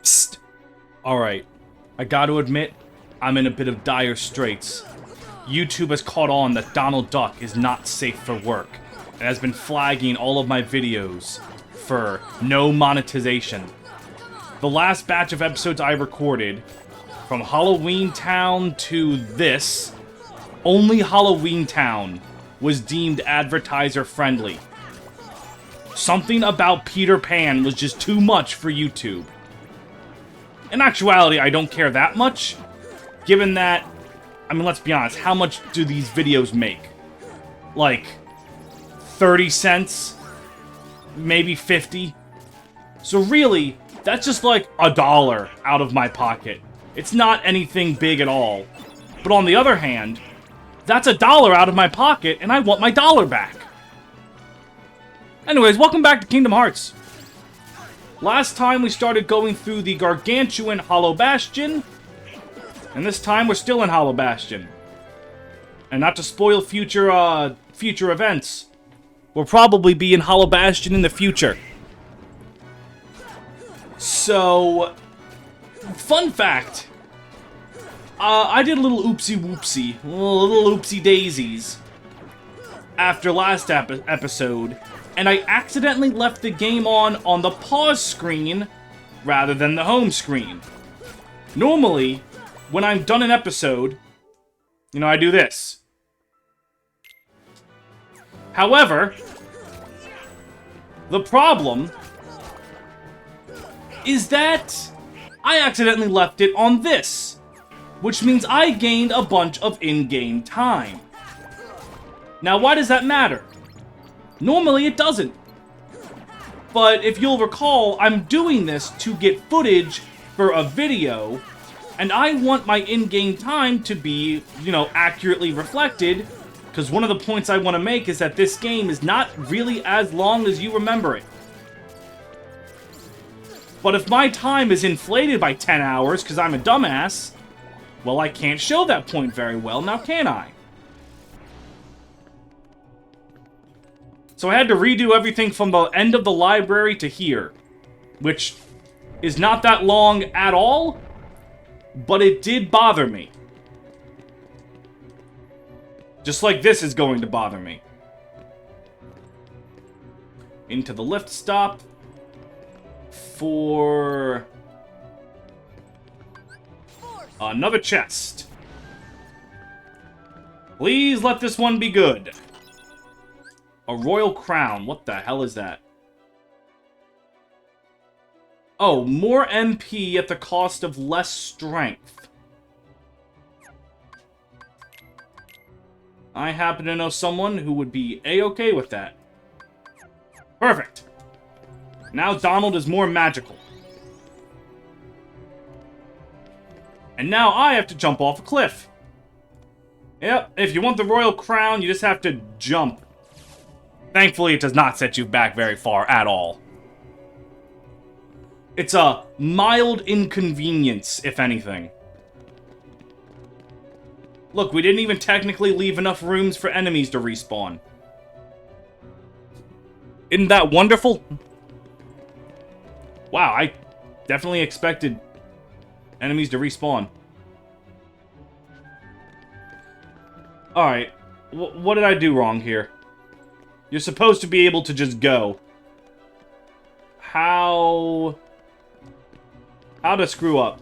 Psst. Alright. I gotta admit, I'm in a bit of dire straits. YouTube has caught on that Donald Duck is not safe for work, and has been flagging all of my videos for no monetization. The last batch of episodes I recorded, from Halloween Town to this, only Halloween Town was deemed advertiser friendly. Something about Peter Pan was just too much for YouTube. In actuality, I don't care that much, given that, I mean, let's be honest, how much do these videos make? Like, 30 cents? Maybe 50? So really, that's just like $1 out of my pocket. It's not anything big at all. But on the other hand, that's $1 out of my pocket, and I want my dollar back. Anyways, welcome back to Kingdom Hearts. Last time we started going through the gargantuan Hollow Bastion, and this time we're still in Hollow Bastion. And not to spoil future events, we'll probably be in Hollow Bastion in the future. So, fun fact, I did a little oopsie-whoopsie, a little oopsie-daisies after last episode, and I accidentally left the game on the pause screen rather than the home screen. Normally, when I'm done an episode, you know, I do this. However, the problem is that I accidentally left it on this, which means I gained a bunch of in-game time. Now, why does that matter? Normally, it doesn't. But if you'll recall, I'm doing this to get footage for a video, and I want my in-game time to be, you know, accurately reflected, because one of the points I want to make is that this game is not really as long as you remember it. But if my time is inflated by 10 hours because I'm a dumbass, well, I can't show that point very well, now can I? So I had to redo everything from the end of the library to here, which is not that long at all, but it did bother me. Just like this is going to bother me. Into the lift stop for another chest. Please let this one be good. A royal crown. What the hell is that? Oh, more MP at the cost of less strength. I happen to know someone who would be A-okay with that. Perfect. Now Donald is more magical. And now I have to jump off a cliff. Yep, if you want the royal crown, you just have to jump. Thankfully, it does not set you back very far at all. It's a mild inconvenience, if anything. Look, we didn't even technically leave enough rooms for enemies to respawn. Isn't that wonderful? Wow, I definitely expected enemies to respawn. Alright, what did I do wrong here? You're supposed to be able to just go. How to screw up?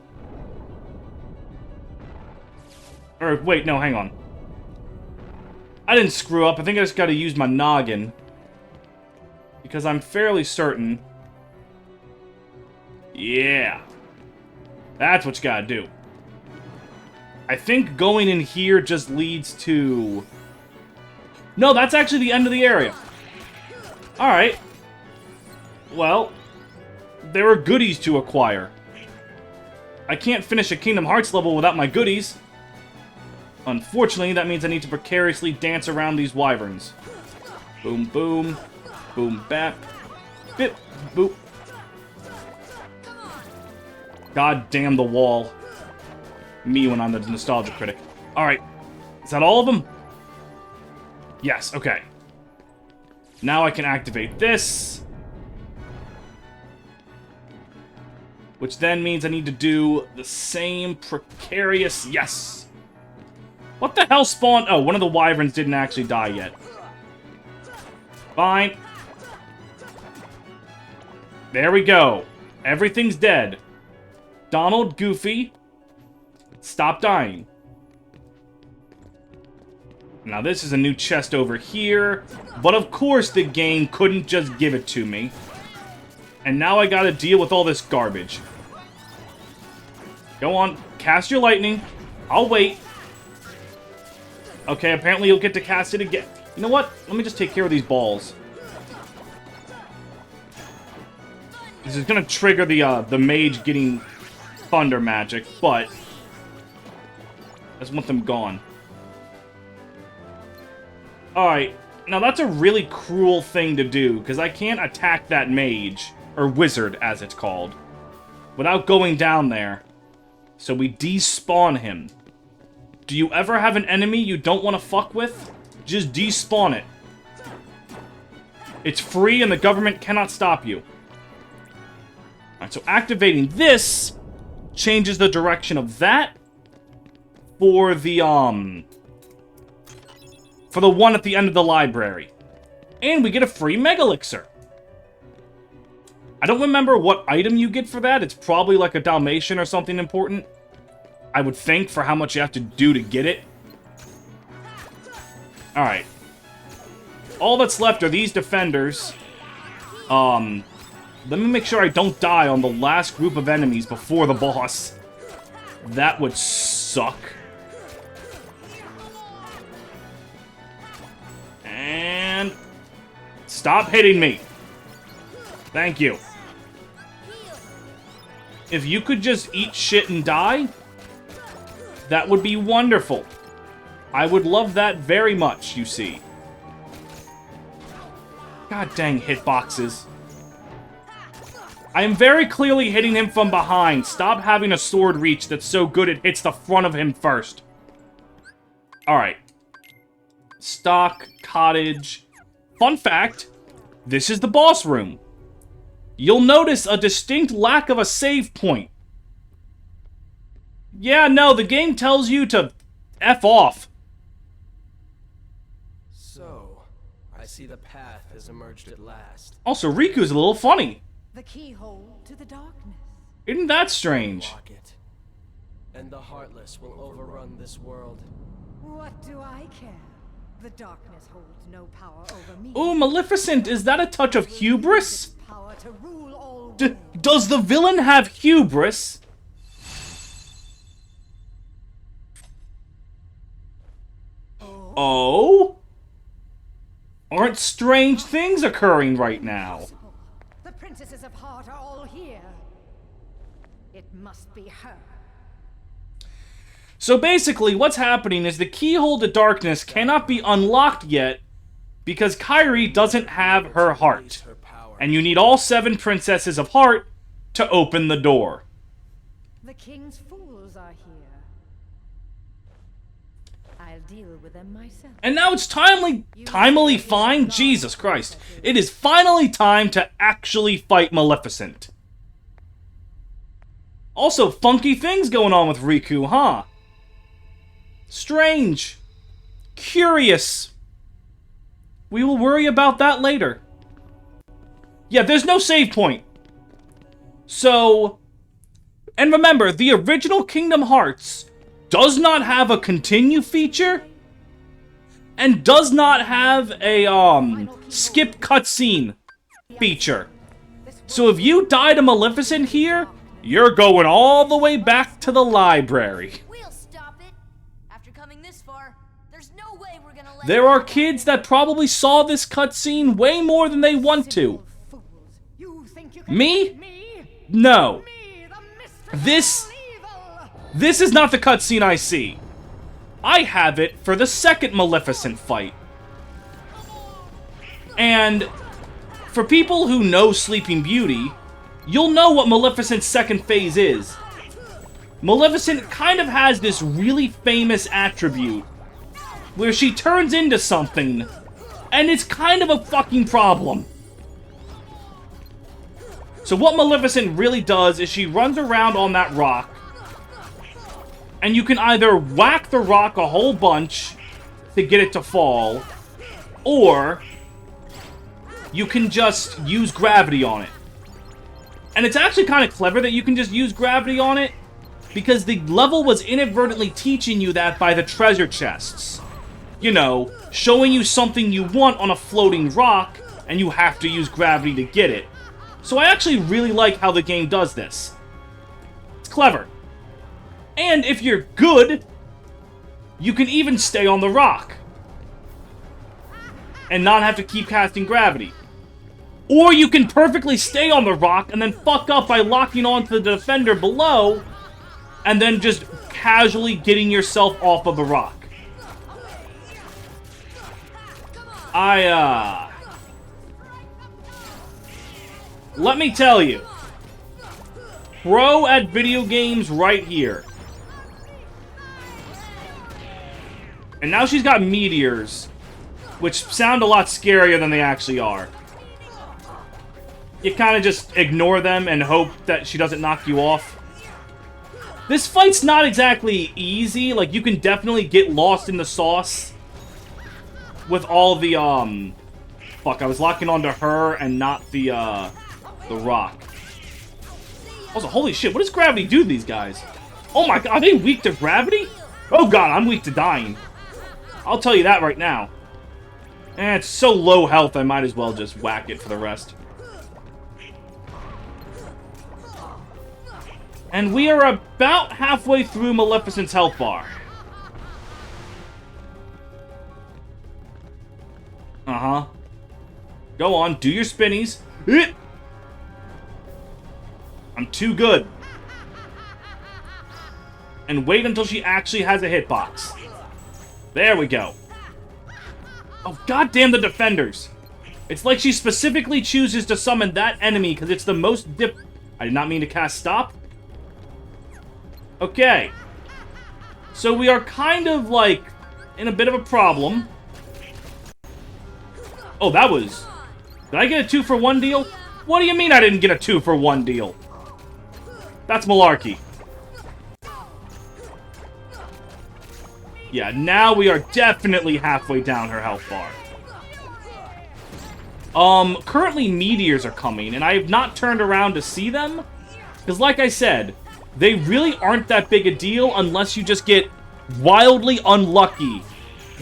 Or, wait, no, hang on. I didn't screw up. I think I just gotta use my noggin. Because I'm fairly certain... Yeah. That's what you gotta do. I think going in here just leads to... No, that's actually the end of the area. Alright. Well, there are goodies to acquire. I can't finish a Kingdom Hearts level without my goodies. Unfortunately, that means I need to precariously dance around these wyverns. Boom, boom. Boom, bap. Bip, boop. God damn the wall. Me when I'm the nostalgia critic. Alright. Is that all of them? Yes, okay. Now I can activate this. Which then means I need to do the same precarious... Yes! What the hell spawned? Oh, one of the wyverns didn't actually die yet. Fine. There we go. Everything's dead. Donald, Goofy, stop dying. Now this is a new chest over here. But of course the game couldn't just give it to me. And now I gotta deal with all this garbage. Go on, cast your lightning. I'll wait. Okay, apparently you'll get to cast it again. You know what? Let me just take care of these balls. This is gonna trigger the mage getting thunder magic, but I just want them gone. Alright, now that's a really cruel thing to do, because I can't attack that mage, or wizard as it's called, without going down there. So we despawn him. Do you ever have an enemy you don't want to fuck with? Just despawn it. It's free and the government cannot stop you. Alright, so activating this changes the direction of that for the one at the end of the library. And we get a free Mega Elixir. I don't remember what item you get for that. It's probably like a Dalmatian or something important. I would think, for how much you have to do to get it. Alright. All that's left are these defenders. Let me make sure I don't die on the last group of enemies before the boss. That would suck. And... stop hitting me. Thank you. If you could just eat shit and die, that would be wonderful. I would love that very much, you see. God dang hitboxes. I am very clearly hitting him from behind. Stop having a sword reach that's so good it hits the front of him first. Alright. Stock, cottage. Fun fact, this is the boss room. You'll notice a distinct lack of a save point. Yeah, no, the game tells you to F off. So, I see the path has emerged at last. Also, Riku's a little funny. The keyhole to the darkness. Isn't that strange? Lock it, and the Heartless will overrun this world. What do I care? The darkness holds no power over me. Ooh, Maleficent, is that a touch of hubris? Power to rule all Does the villain have hubris? Oh? Aren't strange things occurring right now? The princesses of heart are all here. It must be her. So basically, what's happening is the keyhole to darkness cannot be unlocked yet because Kairi doesn't have her heart. And you need all 7 princesses of heart to open the door. The king's fools are here. I'll deal with them myself. And now it's timely fine? Jesus Christ. It is finally time to actually fight Maleficent. Also, funky things going on with Riku, huh? Strange. Curious. We will worry about that later. Yeah, there's no save point. So... and remember, the original Kingdom Hearts does not have a continue feature and does not have a skip cutscene feature. So if you die to Maleficent here, you're going all the way back to the library. We'll stop it. After coming this far, there's no way we're gonna let There are kids that probably saw this cutscene way more than they want to. Fools. You think you can Me? beat me? No. Me, the mistress of evil. This is not the cutscene I see. I have it for the second Maleficent fight. And for people who know Sleeping Beauty, you'll know what Maleficent's second phase is. Maleficent kind of has this really famous attribute where she turns into something, and it's kind of a fucking problem. So what Maleficent really does is she runs around on that rock, and you can either whack the rock a whole bunch to get it to fall, or you can just use gravity on it. And it's actually kind of clever that you can just use gravity on it, because the level was inadvertently teaching you that by the treasure chests. You know, showing you something you want on a floating rock, and you have to use gravity to get it. So I actually really like how the game does this. It's clever. And if you're good, you can even stay on the rock and not have to keep casting gravity. Or you can perfectly stay on the rock and then fuck up by locking onto the defender below and then just casually getting yourself off of the rock. Let me tell you. Pro at video games right here. And now she's got meteors, which sound a lot scarier than they actually are. You kind of just ignore them and hope that she doesn't knock you off. This fight's not exactly easy. Like, you can definitely get lost in the sauce with all the, Fuck, I was locking onto her and not the rock. Also, holy shit, what does gravity do to these guys? Oh my god, are they weak to gravity? Oh god, I'm weak to dying. I'll tell you that right now. And it's so low health, I might as well just whack it for the rest. And we are about halfway through Maleficent's health bar. Uh-huh. Go on, do your spinnies. I'm too good. And wait until she actually has a hitbox. There we go. Oh, goddamn the defenders. It's like she specifically chooses to summon that enemy because it's the most I did not mean to cast stop. Okay. So we are kind of, like, in a bit of a problem. Oh, that was... Did I get a 2-for-1 deal? What do you mean I didn't get a 2-for-1 deal? That's malarkey. Yeah, now we are definitely halfway down her health bar. Currently meteors are coming, and I have not turned around to see them. Because like I said, they really aren't that big a deal unless you just get wildly unlucky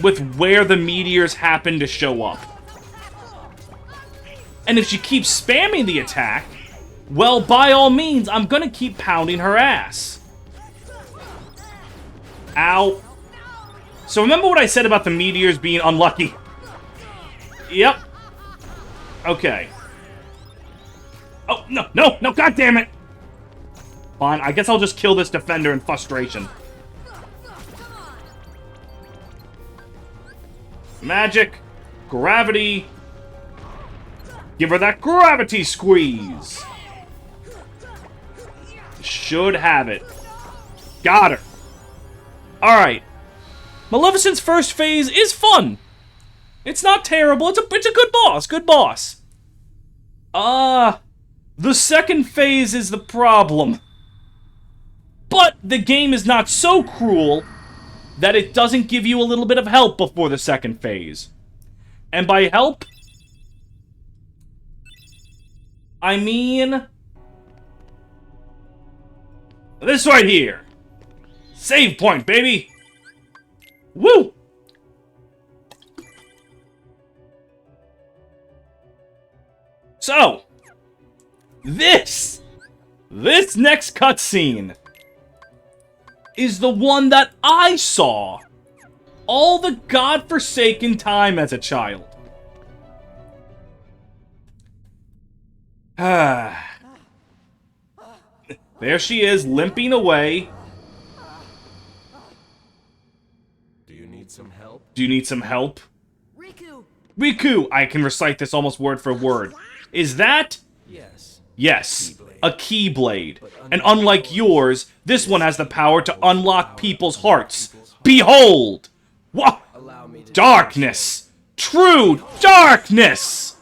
with where the meteors happen to show up. And if she keeps spamming the attack, well, by all means, I'm gonna keep pounding her ass. Ow. So remember what I said about the meteors being unlucky? Yep. Okay. Oh, no, no, no, god damn it! Fine, I guess I'll just kill this defender in frustration. Magic. Gravity. Give her that gravity squeeze. Should have it. Got her. Alright. Maleficent's first phase is fun. It's not terrible. It's a good boss. Good boss. The second phase is the problem. But the game is not so cruel that it doesn't give you a little bit of help before the second phase. And by help, I mean this right here. Save point, baby. Woo! So, this next cutscene is the one that I saw all the godforsaken time as a child. There she is, limping away. Do you need some help? Do you need some help? Riku! Riku! I can recite this almost word for word. Is that? Yes. Yes. A Keyblade. And unlike yours, this one has the power to unlock people's hearts. Behold! What? Allow me to Darkness! True darkness!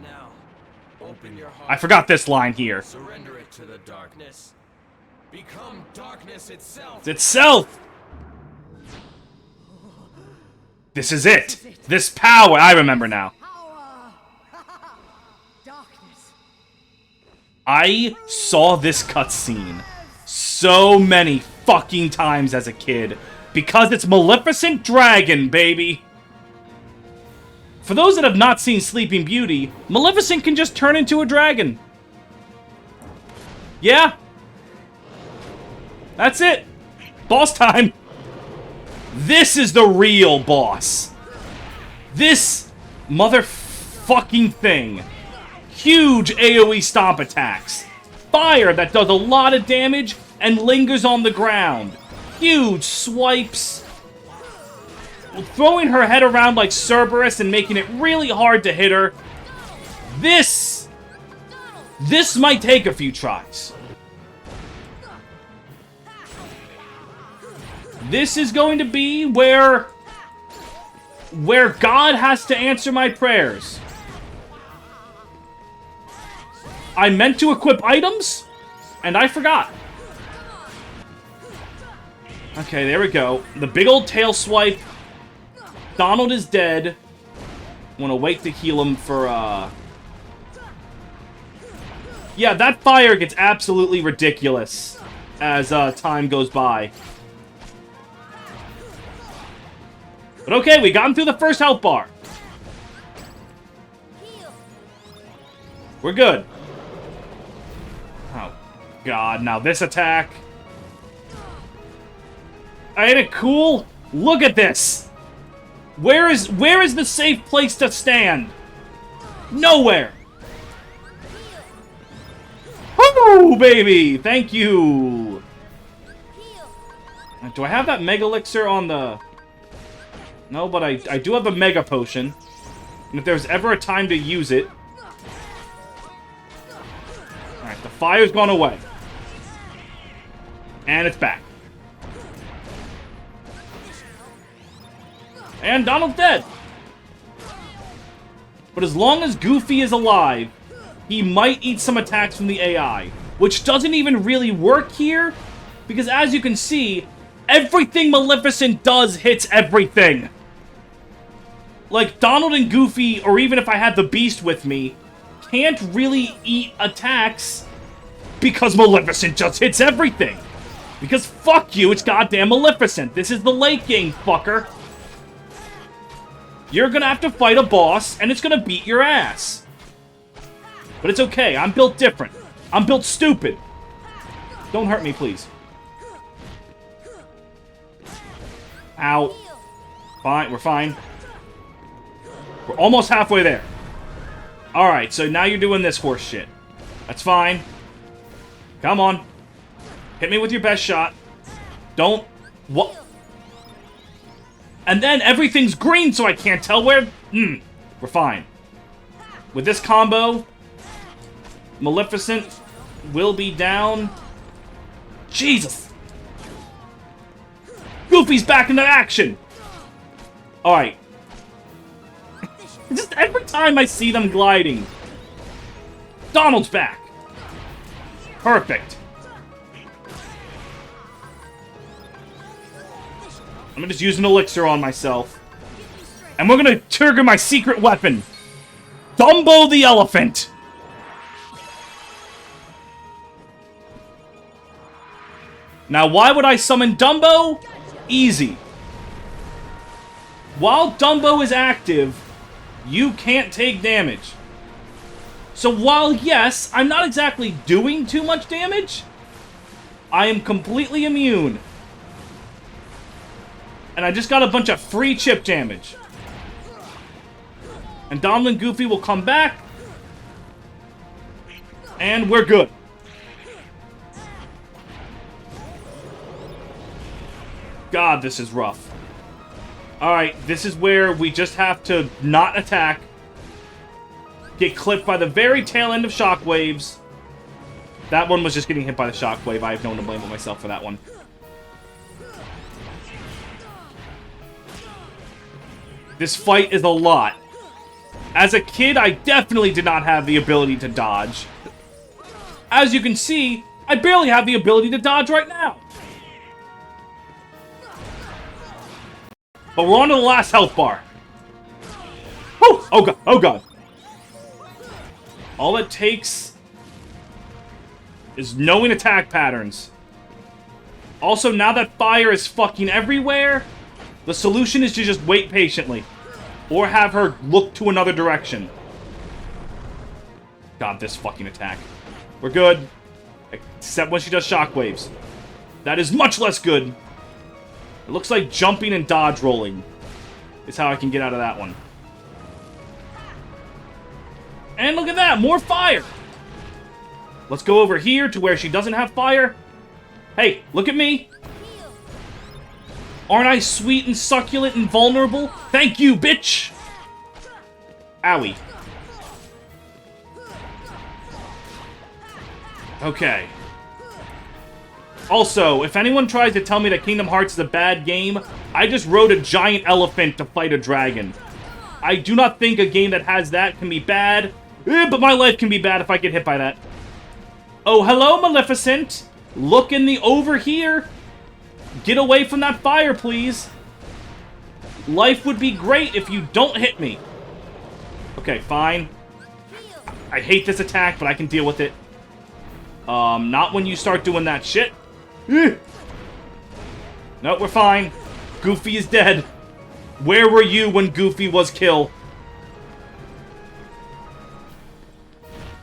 Now, open your I forgot this line here. Surrender it to the darkness. Become darkness itself. It's itself! This is it! This power! I remember now. Power! Darkness. I saw this cutscene so many fucking times as a kid. Because it's Maleficent Dragon, baby! For those that have not seen Sleeping Beauty, Maleficent can just turn into a dragon. Yeah. That's it. Boss time. This is the real boss. This motherfucking thing. Huge AoE stomp attacks. Fire that does a lot of damage and lingers on the ground. Huge swipes. Throwing her head around like Cerberus and making it really hard to hit her. This might take a few tries. This is going to be where God has to answer my prayers. I meant to equip items, and I forgot. Okay, there we go. The big old tail swipe. Donald is dead. I want to wait to heal him for, Yeah, that fire gets absolutely ridiculous as, time goes by. But okay, we got him through the first health bar. We're good. Oh, God. Now this attack. Ain't it cool? Look at this. Where is the safe place to stand? Nowhere. Woo, baby! Thank you. Do I have that Mega Elixir on the... No, but I do have a Mega Potion. And if there's ever a time to use it... Alright, the fire's gone away. And it's back. And Donald's dead. But as long as Goofy is alive, he might eat some attacks from the AI. Which doesn't even really work here. Because as you can see, everything Maleficent does hits everything. Like, Donald and Goofy, or even if I had the Beast with me, can't really eat attacks because Maleficent just hits everything. Because fuck you, it's goddamn Maleficent. This is the late game, fucker. You're gonna have to fight a boss, and it's gonna beat your ass. But it's okay, I'm built different. I'm built stupid. Don't hurt me, please. Ow. Fine, we're fine. We're almost halfway there. Alright, so now you're doing this horse shit. That's fine. Come on. Hit me with your best shot. Don't... What? And then everything's green, so I can't tell where... We're fine. With this combo, Maleficent will be down. Jesus! Goofy's back into action! Alright. Just every time I see them gliding. Donald's back. Perfect. I'm gonna just use an elixir on myself. And we're gonna trigger my secret weapon. Dumbo the elephant. Now, why would I summon Dumbo? Easy. While Dumbo is active, you can't take damage. So while, yes, I'm not exactly doing too much damage, I am completely immune. And I just got a bunch of free chip damage. And Donald and Goofy will come back. And we're good. God, this is rough. Alright, this is where we just have to not attack. Get clipped by the very tail end of shockwaves. That one was just getting hit by the shockwave. I have no one to blame but myself for that one. This fight is a lot. As a kid, I definitely did not have the ability to dodge. As you can see, I barely have the ability to dodge right now. But we're on to the last health bar. Whew! Oh god, oh god. All it takes is knowing attack patterns. Also, now that fire is fucking everywhere, the solution is to just wait patiently. Or have her look to another direction. God, this fucking attack. We're good. Except when she does shockwaves. That is much less good. It looks like jumping and dodge rolling is how I can get out of that one. And look at that, more fire! Let's go over here to where she doesn't have fire. Hey, look at me. Aren't I sweet and succulent and vulnerable? Thank you, bitch! Owie. Okay. Also, if anyone tries to tell me that Kingdom Hearts is a bad game, I just rode a giant elephant to fight a dragon. I do not think a game that has that can be bad, but my life can be bad if I get hit by that. Oh, hello, Maleficent! Look in the over here! Get away from that fire, please! Life would be great if you don't hit me. Okay, fine. I hate this attack, but I can deal with it. Not when you start doing that shit. Nope, we're fine. Goofy is dead. Where were you when Goofy was killed?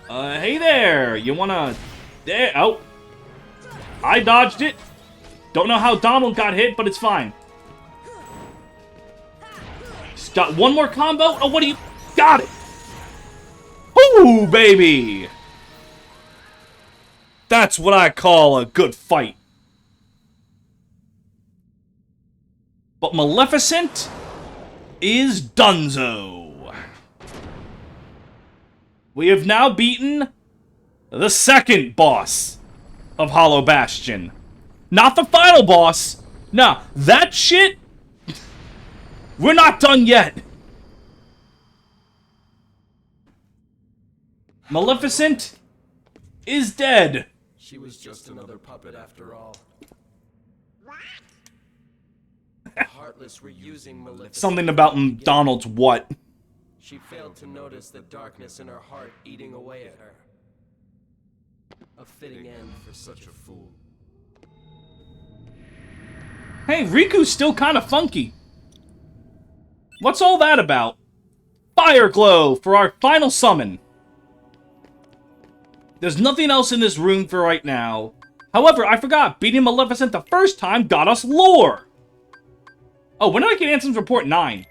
Hey there! You wanna... There... Oh. I dodged it. Don't know how Donald got hit, but it's fine. Just got one more combo. Oh, what do you... Got it! Ooh, baby! That's what I call a good fight. But Maleficent is donezo. We have now beaten the second boss of Hollow Bastion. Not the final boss. Nah, that shit, we're not done yet. Maleficent is dead. She was just another puppet after all. The Heartless were using Maleficent. Something about Donald's what? She failed to notice the darkness in her heart eating away at her. A fitting end for such a fool. Hey, Riku's still kind of funky. What's all that about? Fire Glow for our final summon. There's nothing else in this room for right now. However, I forgot, beating Maleficent the first time got us lore. Oh, when did I get Ansem's Report 9?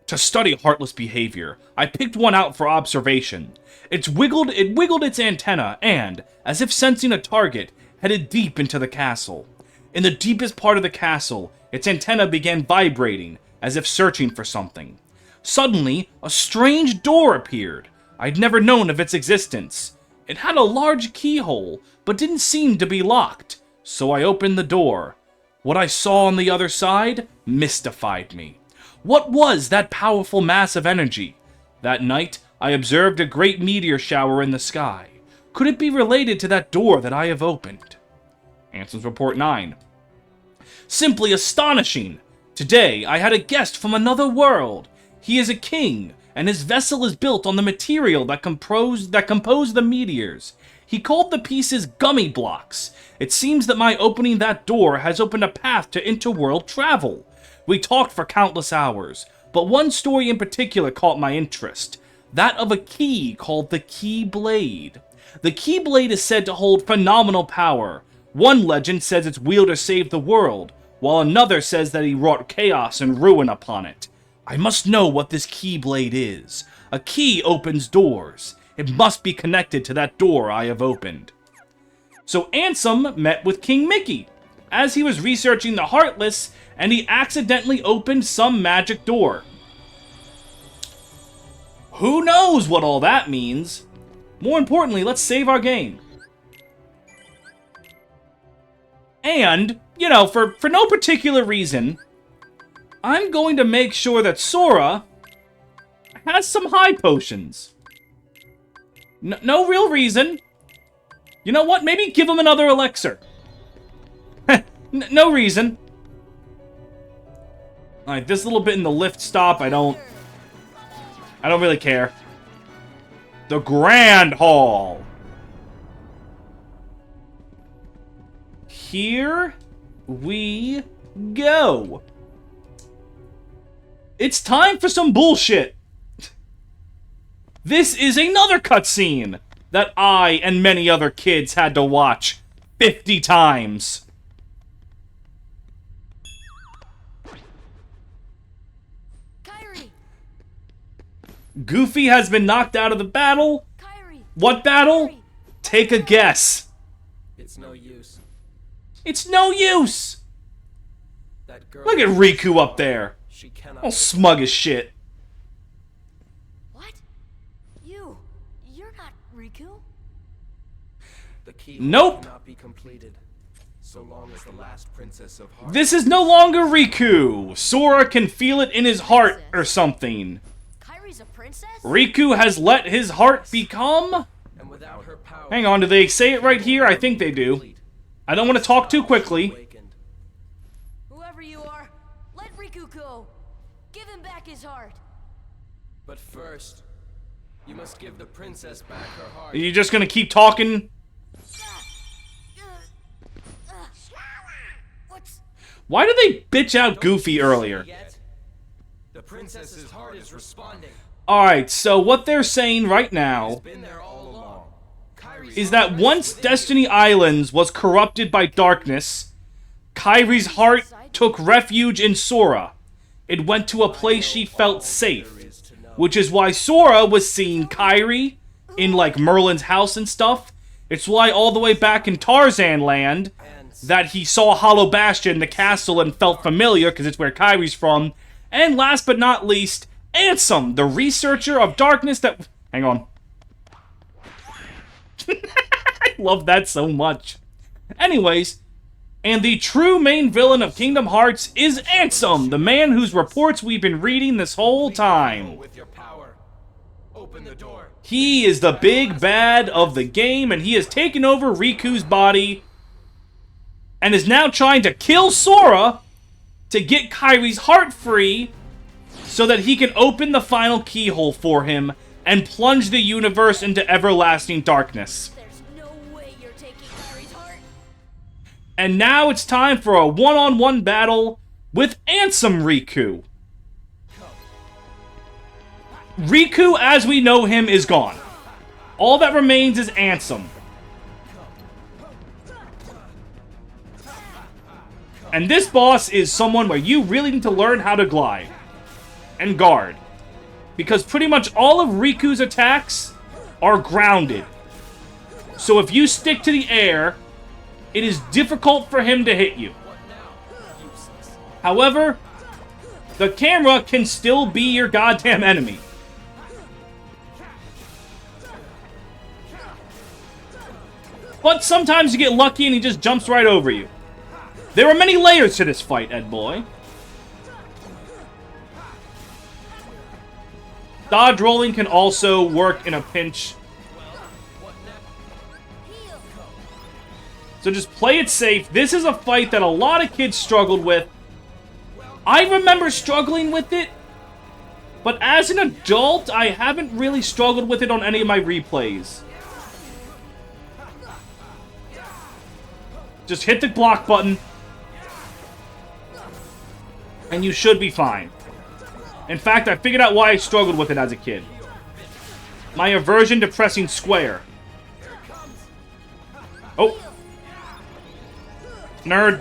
To study Heartless behavior, I picked one out for observation. It wiggled its antenna and, as if sensing a target, headed deep into the castle. In the deepest part of the castle, its antenna began vibrating, as if searching for something. Suddenly, a strange door appeared. I'd never known of its existence. It had a large keyhole, but didn't seem to be locked, so I opened the door. What I saw on the other side mystified me. What was that powerful mass of energy? That night, I observed a great meteor shower in the sky. Could it be related to that door that I have opened? Ansem's Report 9. Simply astonishing! Today, I had a guest from another world. He is a king, and his vessel is built on the material that composed the meteors. He called the pieces gummy blocks. It seems that my opening that door has opened a path to interworld travel. We talked for countless hours, but one story in particular caught my interest. That of a key called the Keyblade. The Keyblade is said to hold phenomenal power. One legend says its wielder saved the world, while another says that he wrought chaos and ruin upon it. I must know what this Keyblade is. A key opens doors. It must be connected to that door I have opened. So Ansem met with King Mickey, as he was researching the Heartless, and he accidentally opened some magic door. Who knows what all that means? More importantly, let's save our game. And, you know, for no particular reason, I'm going to make sure that Sora has some high potions. No real reason. You know what? Maybe give him another elixir. No reason. Alright, this little bit in the lift stop, I don't really care. The Grand Hall. Here we go. It's time for some bullshit. This is another cutscene that I and many other kids had to watch 50 times. Kyrie! Goofy has been knocked out of the battle. Kyrie! What battle? Kyrie. Take a guess. It's no use. It's no use. That girl. Look at Riku up there. She cannot. All smug as shit. What? You're not Riku? The key Nope. cannot be completed so long as the last princess of hearts. This is no longer Riku. Sora can feel it in his heart or something. Kyrie's a princess? Riku has let his heart become... And without her power, Hang on, do they say it right here? I think they do. I don't want to talk too quickly. awakened. Whoever you are, let Riku go. Give him back his heart. But first, you must give the princess back her heart. Are you just gonna keep talking? What's... Why did they bitch out Goofy earlier? Yet, the princess's heart is responding. Alright, so what they're saying right now Been there all along. Kyrie's is that once Destiny Islands was corrupted by darkness, Kyrie's heart took refuge in Sora. It went to a place she felt safe, which is why Sora was seeing Kyrie in, like, Merlin's house and stuff. It's why all the way back in Tarzan Land that he saw Hollow Bastion, the castle, and felt familiar, because it's where Kyrie's from. And last but not least, Ansem, the researcher of darkness that... Hang on. I love that so much. Anyways, and the true main villain of Kingdom Hearts is Ansem, the man whose reports we've been reading this whole time. with your power. Open the door. He is the big bad of the game, and he has taken over Riku's body and is now trying to kill Sora to get Kyrie's heart free so that he can open the final keyhole for him and plunge the universe into everlasting darkness. There's no way you're taking Kyrie's heart. And now it's time for a one-on-one battle with Ansem Riku. Riku, as we know him, is gone. All that remains is Ansem. And this boss is someone where you really need to learn how to glide and guard. Because pretty much all of Riku's attacks are grounded. So if you stick to the air, it is difficult for him to hit you. However, the camera can still be your goddamn enemy. But sometimes you get lucky and he just jumps right over you. There are many layers to this fight, Ed Boy. Dodge rolling can also work in a pinch. So just play it safe. This is a fight that a lot of kids struggled with. I remember struggling with it. But as an adult, I haven't really struggled with it on any of my replays. Just hit the block button. And you should be fine. In fact, I figured out why I struggled with it as a kid. My aversion to pressing square. Oh. Nerd.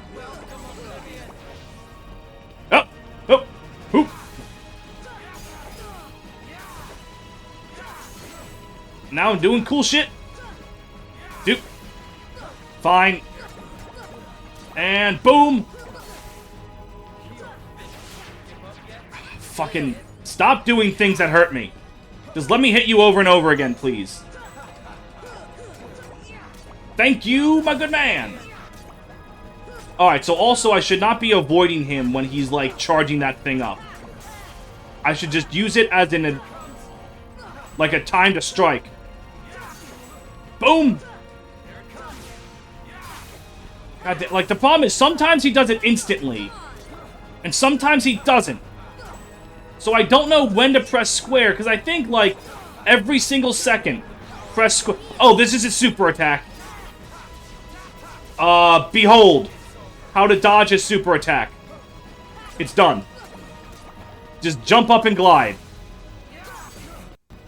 Oh. Oh. Hoop. Now I'm doing cool shit. Dude. Fine. And boom. Fucking stop doing things that hurt me. Just let me hit you over and over again, please. Thank you, my good man. Alright, so also I should not be avoiding him when he's, like, charging that thing up. I should just use it as in a... like a time to strike. Boom! God, like, the problem is sometimes he does it instantly. And sometimes he doesn't. So I don't know when to press square, because I think, like, every single second, press square. Oh, this is his super attack. Behold. How to dodge his super attack. It's done. Just jump up and glide.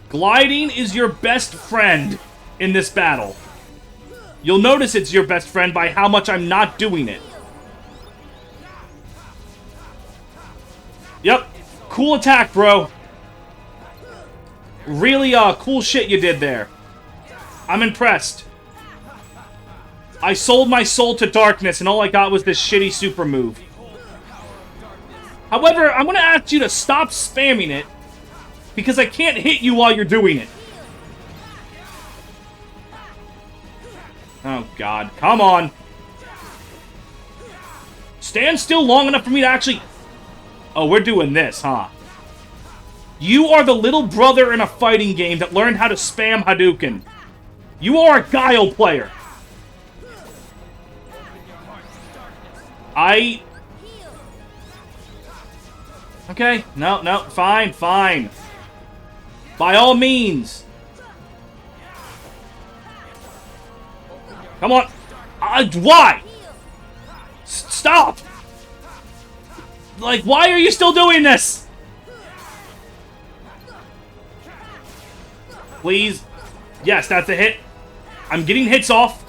Gliding is your best friend in this battle. You'll notice it's your best friend by how much I'm not doing it. Yep. Cool attack, bro. Really, cool shit you did there. I'm impressed. I sold my soul to darkness, and all I got was this shitty super move. However, I'm gonna ask you to stop spamming it, because I can't hit you while you're doing it. Oh, God. Come on. Stand still long enough for me to actually... Oh, we're doing this, huh? You are the little brother in a fighting game that learned how to spam Hadouken. You are a Guile player. Okay, no, fine. By all means. Come on. Why? Stop! Like, why are you still doing this? Please. Yes, that's a hit. I'm getting hits off.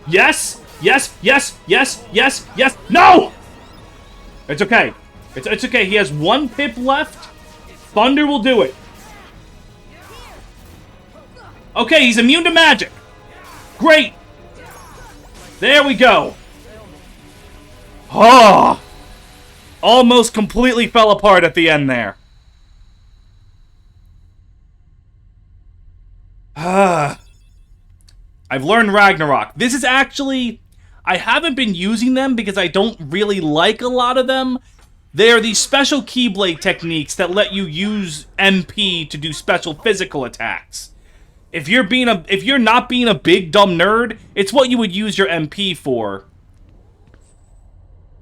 Yes! Yes! No! It's okay. It's okay. He has one pip left. Thunder will do it. Okay, he's immune to magic. Great. There we go. Oh! Almost completely fell apart at the end there. I've learned Ragnarok. This is actually... I haven't been using them because I don't really like a lot of them. They are these special Keyblade techniques that let you use MP to do special physical attacks. If you're not being a big dumb nerd, it's what you would use your MP for.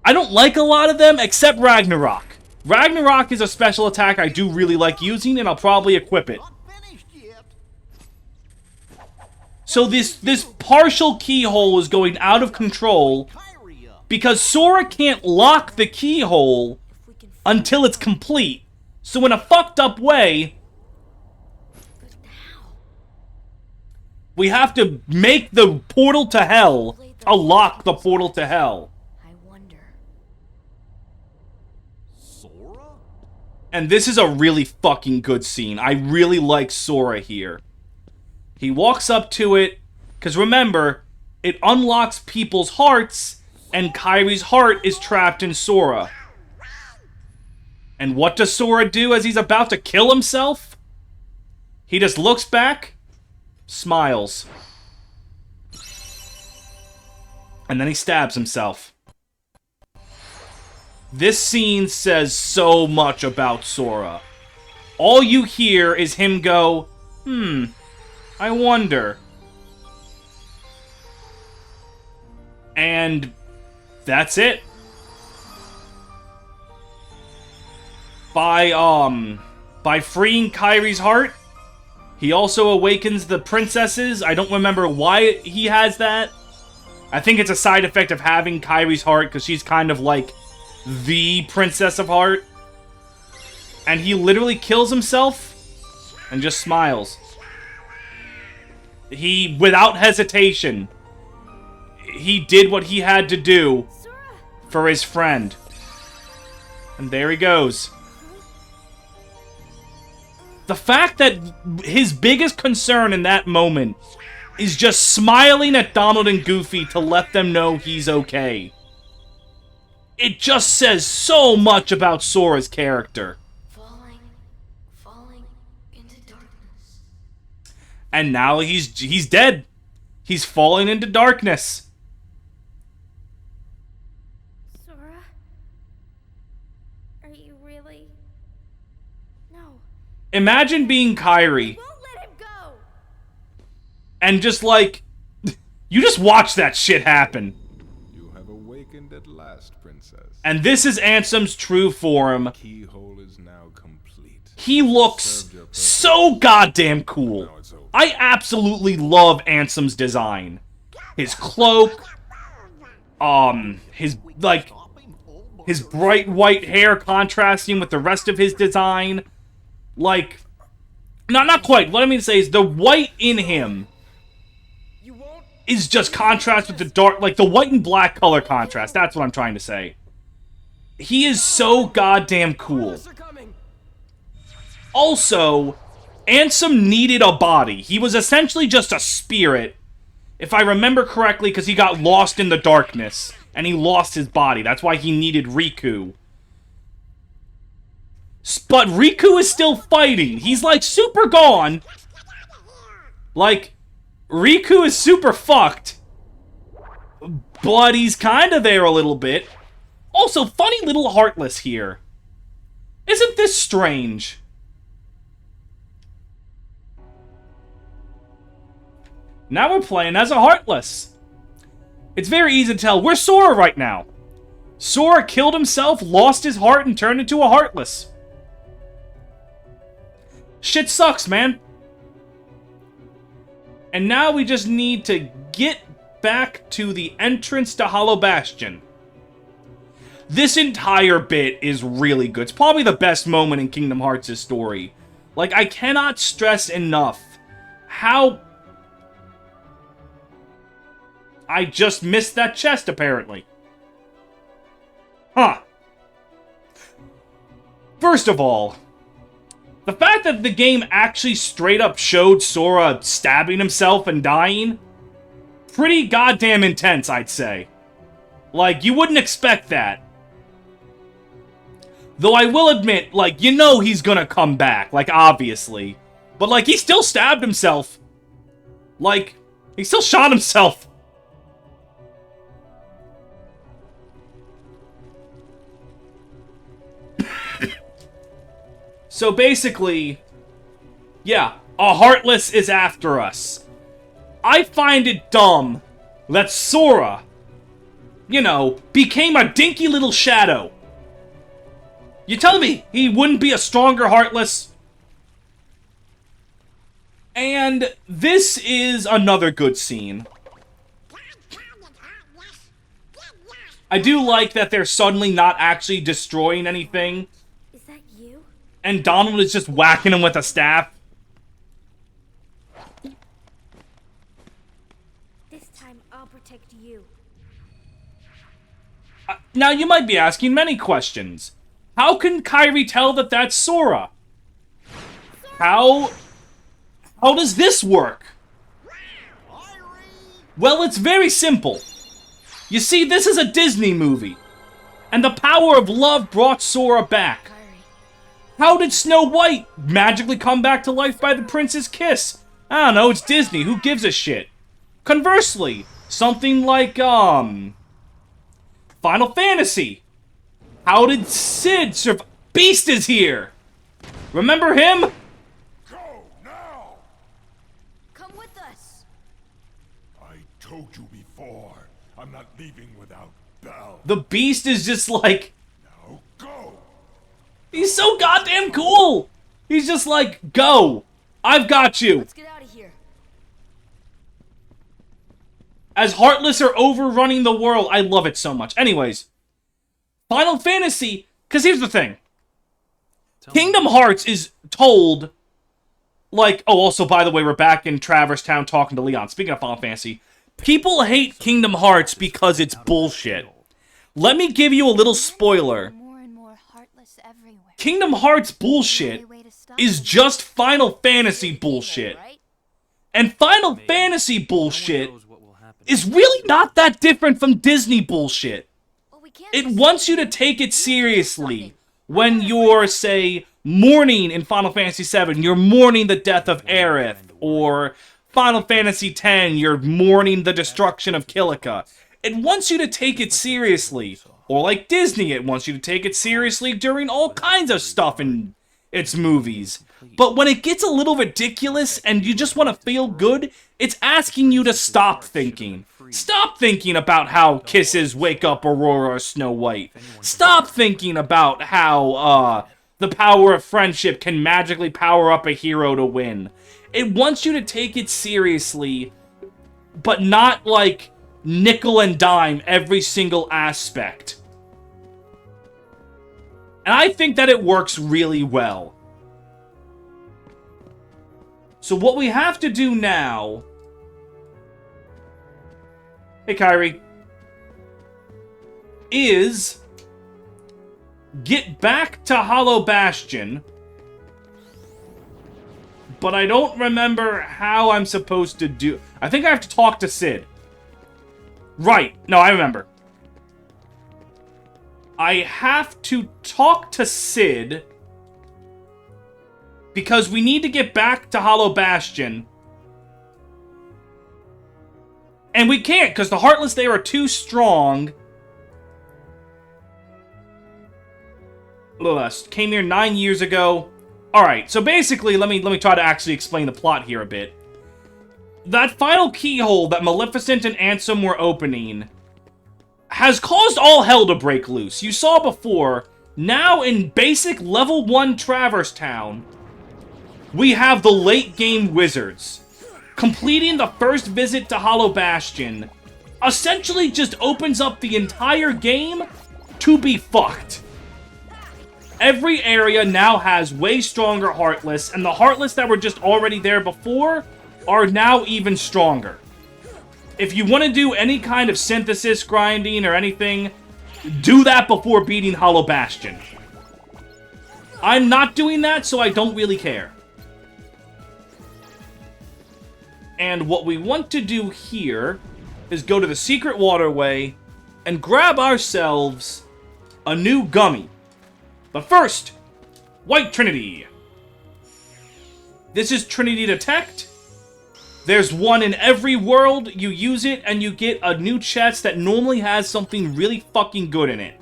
I don't like a lot of them except Ragnarok. Ragnarok is a special attack I do really like using, and I'll probably equip it. So this partial keyhole is going out of control because Sora can't lock the keyhole until it's complete. So in a fucked up way, we have to make the portal to hell to lock the portal to hell. I wonder. Sora? And this is a really fucking good scene. I really like Sora here. He walks up to it, because remember, it unlocks people's hearts, and Kairi's heart is trapped in Sora. And what does Sora do as he's about to kill himself? He just looks back, smiles. And then he stabs himself. This scene says so much about Sora. All you hear is him go, I wonder. And that's it. By freeing Kairi's heart, he also awakens the princesses. I don't remember why he has that. I think it's a side effect of having Kairi's heart, because she's kind of like the princess of heart. And he literally kills himself and just smiles. He, without hesitation, he did what he had to do for his friend. And there he goes. The fact that his biggest concern in that moment is just smiling at Donald and Goofy to let them know he's okay. It just says so much about Sora's character. Falling into darkness. And now he's dead. He's falling into darkness. Imagine being Kyrie Won't let him go. and just like, you just watch that shit happen. You have awakened at last, princess. And this is Ansem's true form. Keyhole is now complete. He looks so goddamn cool. Now it's over. I absolutely love Ansem's design. His cloak, his bright white hair contrasting with the rest of his design. Like, not quite. What I mean to say is the white in him is just contrast with the dark, like the white and black color contrast. That's what I'm trying to say. He is so goddamn cool. Also, Ansem needed a body. He was essentially just a spirit, if I remember correctly, because he got lost in the darkness, and he lost his body. That's why he needed Riku. But Riku is still fighting. He's, like, super gone. Like, Riku is super fucked. But he's kind of there a little bit. Also, funny little Heartless here. Isn't this strange? Now we're playing as a Heartless. It's very easy to tell. We're Sora right now. Sora killed himself, lost his heart, and turned into a Heartless. Shit sucks, man. And now we just need to get back to the entrance to Hollow Bastion. This entire bit is really good. It's probably the best moment in Kingdom Hearts' story. Like, I cannot stress enough how... I just missed that chest, apparently. Huh. First of all, the fact that the game actually straight up showed Sora stabbing himself and dying, pretty goddamn intense, I'd say. Like, you wouldn't expect that. Though I will admit, like, you know he's gonna come back, like, obviously. But, like, he still stabbed himself. Like, he still shot himself. So basically, yeah, a Heartless is after us. I find it dumb that Sora, you know, became a dinky little shadow. You telling me he wouldn't be a stronger Heartless? And this is another good scene. I do like that they're suddenly not actually destroying anything. Is that you? And Donald is just whacking him with a staff. This time I'll protect you. Now you might be asking many questions. How can Kyrie tell that that's Sora? How does this work? Well, it's very simple. You see, this is a Disney movie. And the power of love brought Sora back. How did Snow White magically come back to life by the prince's kiss? I don't know, it's Disney, who gives a shit? Conversely, something like, Final Fantasy. How did Sid survive? Beast is here! Remember him? Go now! Come with us. I told you before, I'm not leaving without Belle. The Beast is just like... Now go! He's so goddamn cool! He's just like, go! I've got you! Let's get out of here. As Heartless are overrunning the world, I love it so much. Anyways, Final Fantasy, because here's the thing. Kingdom Hearts is told, like, oh, also, by the way, we're back in Traverse Town talking to Leon. Speaking of Final Fantasy, people hate Kingdom Hearts because it's bullshit. Let me give you a little spoiler. More and more Heartless everywhere. Kingdom Hearts bullshit is just Final Fantasy bullshit. And Final Fantasy bullshit is really not that different from Disney bullshit. It wants you to take it seriously when you're, say, mourning in Final Fantasy VII, you're mourning the death of Aerith, or Final Fantasy X, you're mourning the destruction of Kilika. It wants you to take it seriously. Or like Disney, it wants you to take it seriously during all kinds of stuff in it's movies. But when it gets a little ridiculous and you just want to feel good, it's asking you to stop thinking. Stop thinking about how kisses wake up Aurora or Snow White. Stop thinking about how, the power of friendship can magically power up a hero to win. It wants you to take it seriously, but not, like, nickel and dime every single aspect. And I think that it works really well. So what we have to do now... Hey, Kairi. Is... get back to Hollow Bastion. But I don't remember how I'm supposed to do... I think I have to talk to Cid. Right. No, I remember. I have to talk to Cid... because we need to get back to Hollow Bastion. And we can't, because the Heartless there are too strong. Came here 9 years ago. Alright, so basically, let me try to actually explain the plot here a bit. That final keyhole that Maleficent and Ansem were opening has caused all hell to break loose. You saw before, now in basic level 1 Traverse Town, we have the late game wizards. Completing the first visit to Hollow Bastion essentially just opens up the entire game to be fucked. Every area now has way stronger Heartless, and the Heartless that were just already there before are now even stronger. If you want to do any kind of synthesis grinding or anything, do that before beating Hollow Bastion. I'm not doing that, so I don't really care. And what we want to do here is go to the secret waterway and grab ourselves a new gummy. But first, White Trinity. This is Trinity Detect. There's one in every world. You use it and you get a new chest that normally has something really fucking good in it.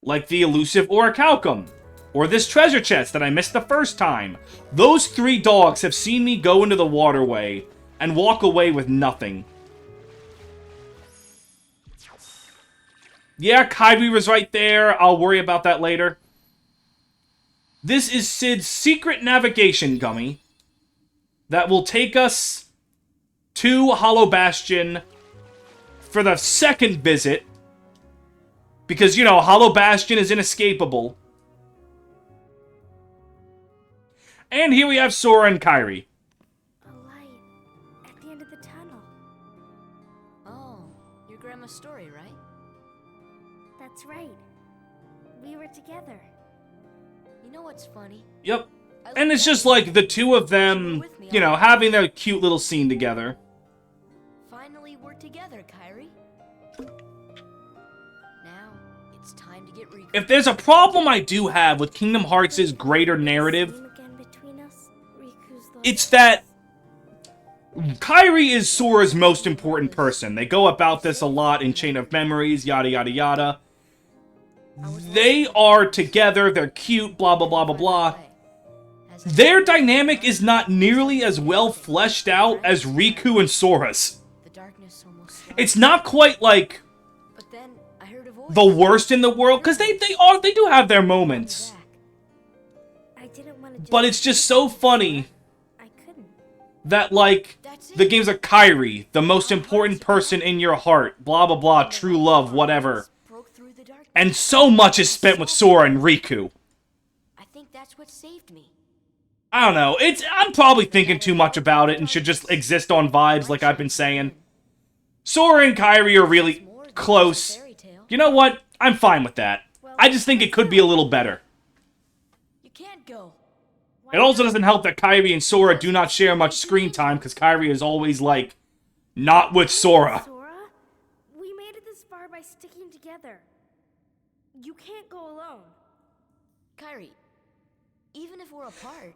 Like the elusive Orichalcum. Or this treasure chest that I missed the first time. Those 3 dogs have seen me go into the waterway and walk away with nothing. Yeah, Kairi was right there. I'll worry about that later. This is Cid's secret navigation gummy that will take us to Hollow Bastion for the second visit. Because, you know, Hollow Bastion is inescapable. And here we have Sora and Kairi. A light at the end of the tunnel. Oh, your grandma's story, right? That's right. We were together. You know what's funny? Yep. And it's just like the two of them, you know, having their cute little scene together. Finally, we're together, Kairi. Now, it's time to get Riku. If there's a problem I do have with Kingdom Hearts' greater narrative, Again between us, Riku's the it's that Kairi is Sora's most important person. They go about this a lot in Chain of Memories, yada yada yada. They are together, they're cute, blah blah blah blah blah. Their dynamic is not nearly as well fleshed out as Riku and Sora's. The darkness almost stopped. It's not quite like But then I heard a voice. the worst in the world, because they do have their moments. I didn't want to. But it's just so funny I couldn't. that, like, the game's like Kairi, the most important person in your heart, blah blah blah, true love, whatever. Broke through the darkness. And so much is spent with Sora and Riku. I think that's what saved me. I don't know, I'm probably thinking too much about it and should just exist on vibes like I've been saying. Sora and Kairi are really close. You know what? I'm fine with that. I just think it could be a little better. You can't go. It also doesn't help that Kairi and Sora do not share much screen time, because Kairi is always, like, not with Sora. Sora, we made it this far by sticking together. You can't go alone. Kairi, even if we're apart.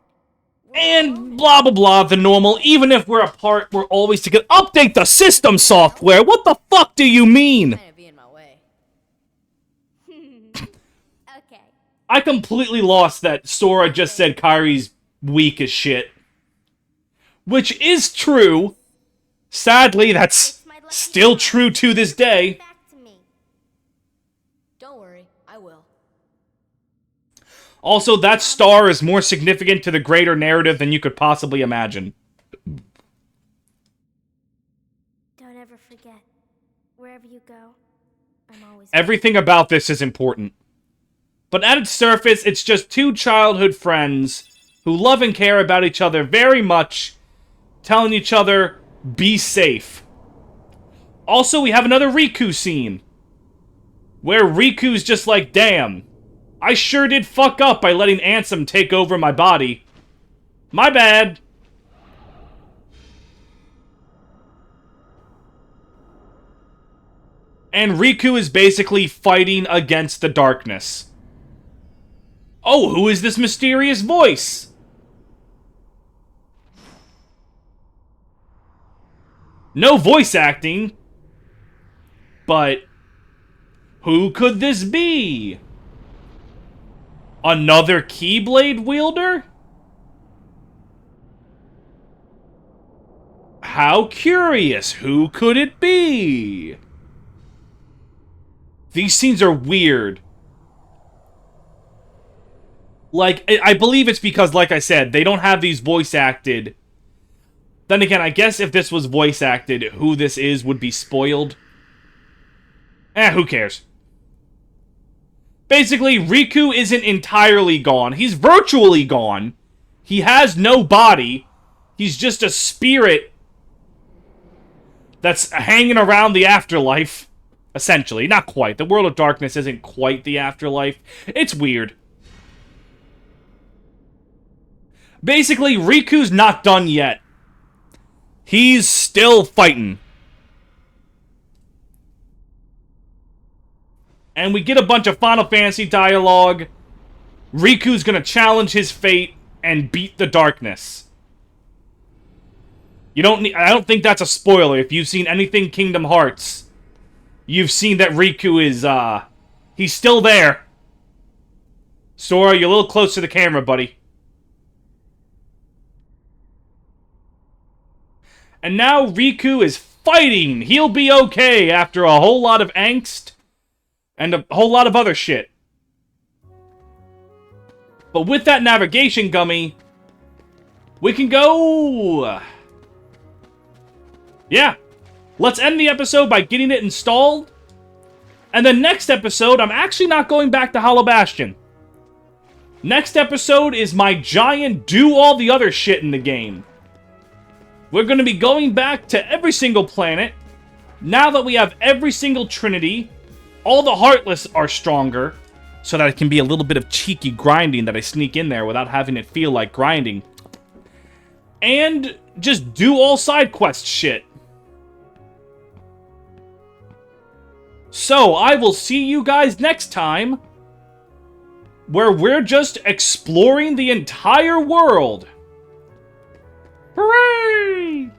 And blah blah blah, the normal, even if we're apart, we're always together. Update the system software! What the fuck do you mean? Kind of be in my way. Okay. I completely lost that Sora just said Kairi's weak as shit. Which is true. Sadly, that's still true to this day. Back to me. Don't worry, I will. Also, that star is more significant to the greater narrative than you could possibly imagine. Don't ever forget. Wherever you go, I'm always. Everything about this is important. But at its surface, it's just two childhood friends who love and care about each other very much, telling each other, be safe. Also, we have another Riku scene, where Riku's just like, damn, I sure did fuck up by letting Ansem take over my body. My bad. And Riku is basically fighting against the darkness. Oh, who is this mysterious voice? No voice acting. But who could this be? Another Keyblade wielder? How curious. Who could it be? These scenes are weird. Like, I believe it's because, like I said, they don't have these voice acted. Then again, I guess if this was voice acted, who this is would be spoiled. Who cares? Basically, Riku isn't entirely gone. He's virtually gone. He has no body. He's just a spirit that's hanging around the afterlife. Essentially. Not quite. The World of Darkness isn't quite the afterlife. It's weird. Basically, Riku's not done yet. He's still fighting. And we get a bunch of Final Fantasy dialogue. Riku's gonna challenge his fate and beat the darkness. I don't think that's a spoiler. If you've seen anything Kingdom Hearts, you've seen that Riku is, he's still there. Sora, you're a little close to the camera, buddy. And now Riku is fighting. He'll be okay after a whole lot of angst and a whole lot of other shit. But with that navigation gummy, we can go... Yeah. Let's end the episode by getting it installed. And the next episode, I'm actually not going back to Hollow Bastion. Next episode is my giant do all the other shit in the game. We're going to be going back to every single planet. Now that we have every single Trinity, all the Heartless are stronger, so that it can be a little bit of cheeky grinding that I sneak in there without having it feel like grinding. And just do all side quest shit. So, I will see you guys next time, where we're just exploring the entire world. Hooray!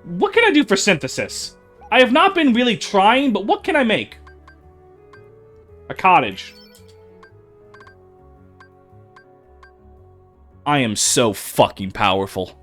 What can I do for synthesis? I have not been really trying, but what can I make? A cottage. I am so fucking powerful.